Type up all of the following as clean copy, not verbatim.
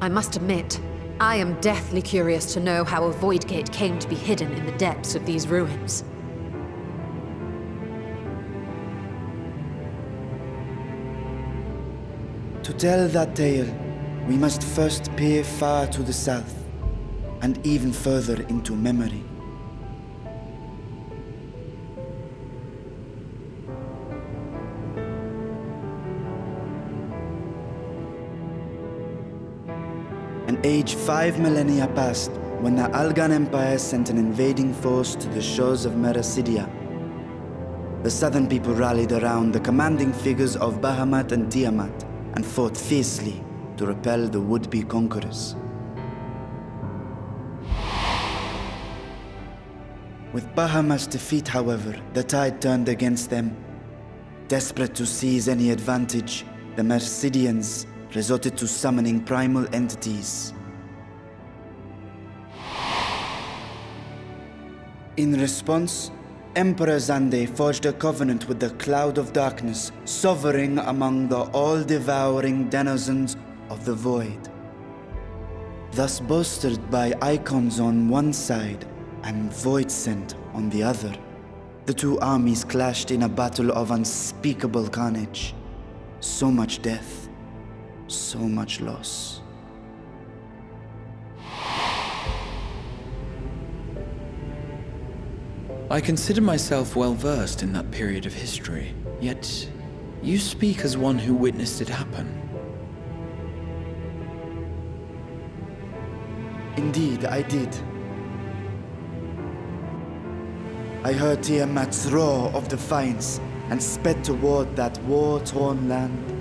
I must admit, I am deathly curious to know how a void gate came to be hidden in the depths of these ruins. To tell that tale, we must first peer far to the south, and even further into memory. An age 5 millennia passed when the Algan Empire sent an invading force to the shores of Merasidia. The southern people rallied around the commanding figures of Bahamut and Tiamat and fought fiercely to repel the would-be conquerors. With Bahamut's defeat, however, the tide turned against them. Desperate to seize any advantage, the Mercidians resorted to summoning primal entities. In response, Emperor Zande forged a covenant with the Cloud of Darkness, sovereign among the all-devouring denizens of the Void. Thus bolstered by icons on one side and Void Scent on the other, the two armies clashed in a battle of unspeakable carnage. So much death, so much loss. I consider myself well versed in that period of history, yet you speak as one who witnessed it happen. Indeed, I did. I heard Tiamat's roar of defiance and sped toward that war-torn land.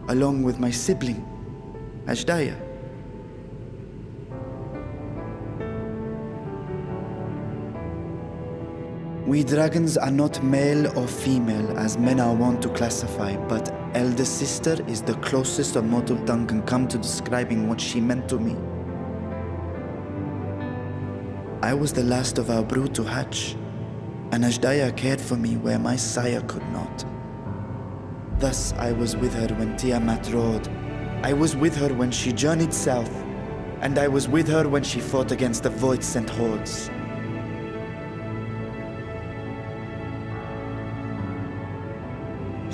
Along with my sibling, Azdaja. We dragons are not male or female as men are wont to classify, but elder sister is the closest a mortal tongue can come to describing what she meant to me. I was the last of our brood to hatch, and Azdaja cared for me where my sire could not. Thus I was with her when Tiamat roared. I was with her when she journeyed south, and I was with her when she fought against the Void-sent hordes.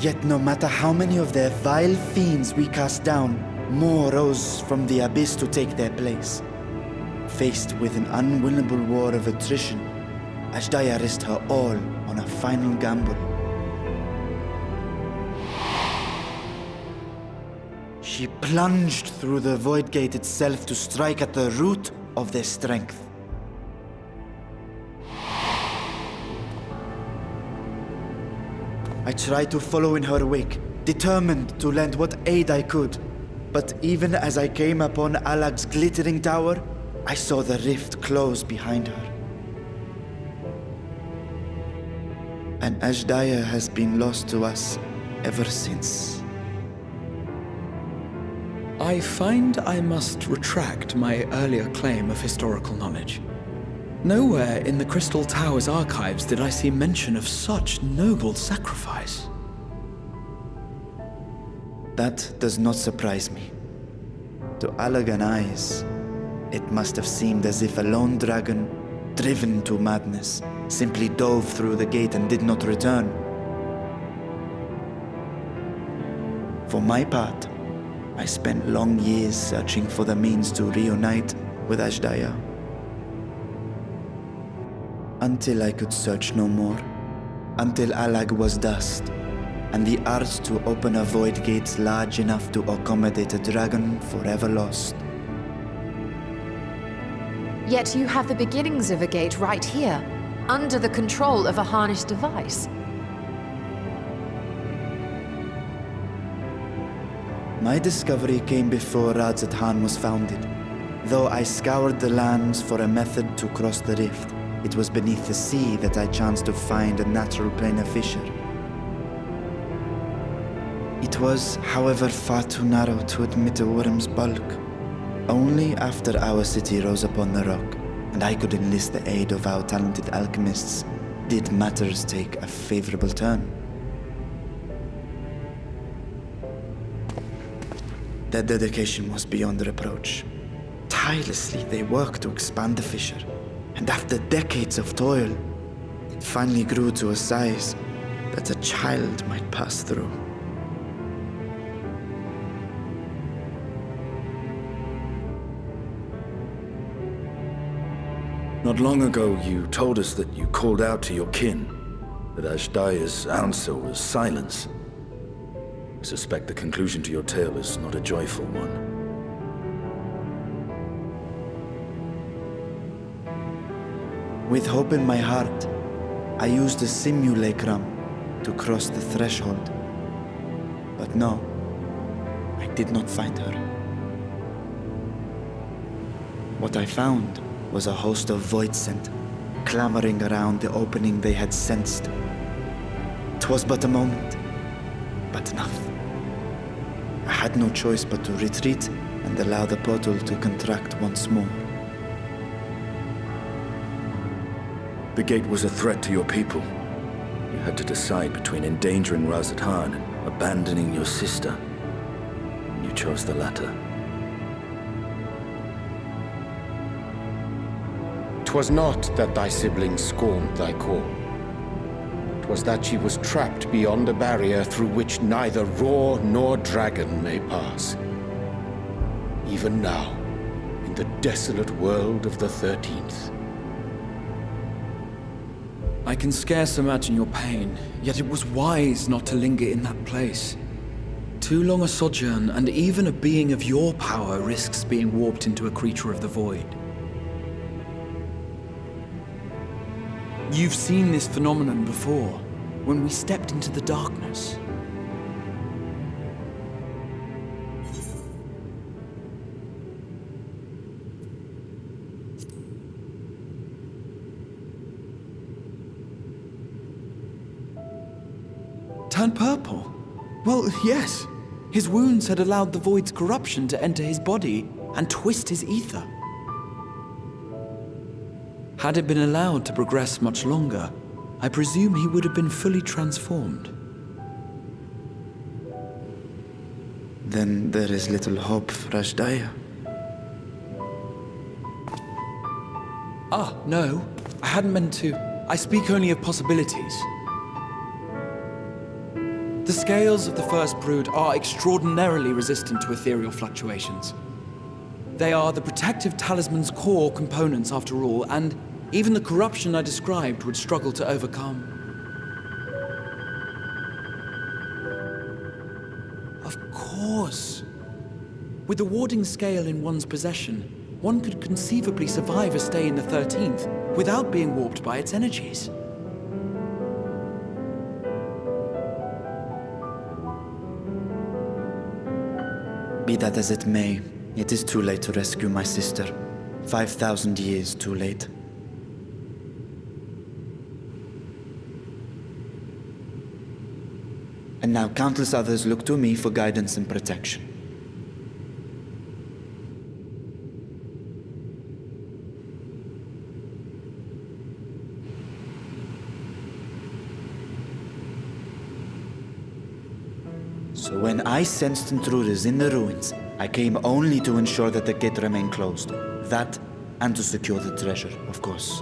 Yet no matter how many of their vile fiends we cast down, more rose from the abyss to take their place. Faced with an unwinnable war of attrition, Azdaja risked her all on a final gamble. She plunged through the Void Gate itself to strike at the root of their strength. I tried to follow in her wake, determined to lend what aid I could. But even as I came upon Alag's glittering tower, I saw the rift close behind her. And Azdaja has been lost to us ever since. I find I must retract my earlier claim of historical knowledge. Nowhere in the Crystal Tower's archives did I see mention of such noble sacrifice. That does not surprise me. To Allagan eyes, it must have seemed as if a lone dragon, driven to madness, simply dove through the gate and did not return. For my part, I spent long years searching for the means to reunite with Azdaja. Until I could search no more. Until Alag was dust, and the art to open a void gate large enough to accommodate a dragon forever lost. Yet you have the beginnings of a gate right here, under the control of a harnessed device. My discovery came before radz-at-han was founded. Though I scoured the lands for a method to cross the rift, it was beneath the sea that I chanced to find a natural planar fissure. It was, however, far too narrow to admit a worm's bulk. Only after our city rose upon the rock, and I could enlist the aid of our talented alchemists, did matters take a favorable turn. Their dedication was beyond reproach. Tirelessly, they worked to expand the fissure, and after decades of toil, it finally grew to a size that a child might pass through. Not long ago, you told us that you called out to your kin, that Azdaja's answer was silence. I suspect the conclusion to your tale is not a joyful one. With hope in my heart, I used a simulacrum to cross the threshold. But no, I did not find her. What I found was a host of void scent, clamoring around the opening they had sensed. 'Twas but a moment, but enough. I had no choice but to retreat and allow the portal to contract once more. The gate was a threat to your people. You had to decide between endangering radz-at-han and abandoning your sister. You chose the latter. 'Twas not that thy sibling scorned thy call. 'Twas that she was trapped beyond a barrier through which neither roar nor dragon may pass. Even now, in the desolate world of the 13th. I can scarce imagine your pain, yet it was wise not to linger in that place. Too long a sojourn, and even a being of your power risks being warped into a creature of the void. You've seen this phenomenon before, when we stepped into the darkness. Turned purple? Well, yes. His wounds had allowed the void's corruption to enter his body and twist his ether. Had it been allowed to progress much longer, I presume he would have been fully transformed. Then there is little hope for Azdaja. Ah, no. I hadn't meant to. I speak only of possibilities. The scales of the First Brood are extraordinarily resistant to ethereal fluctuations. They are the protective talisman's core components after all, and even the corruption I described would struggle to overcome. Of course. With the warding scale in one's possession, one could conceivably survive a stay in the 13th without being warped by its energies. Be that as it may, it is too late to rescue my sister. 5,000 years too late. And now countless others look to me for guidance and protection. So when I sensed intruders in the ruins, I came only to ensure that the gate remained closed. That, and to secure the treasure, of course.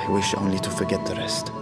I wish only to forget the rest.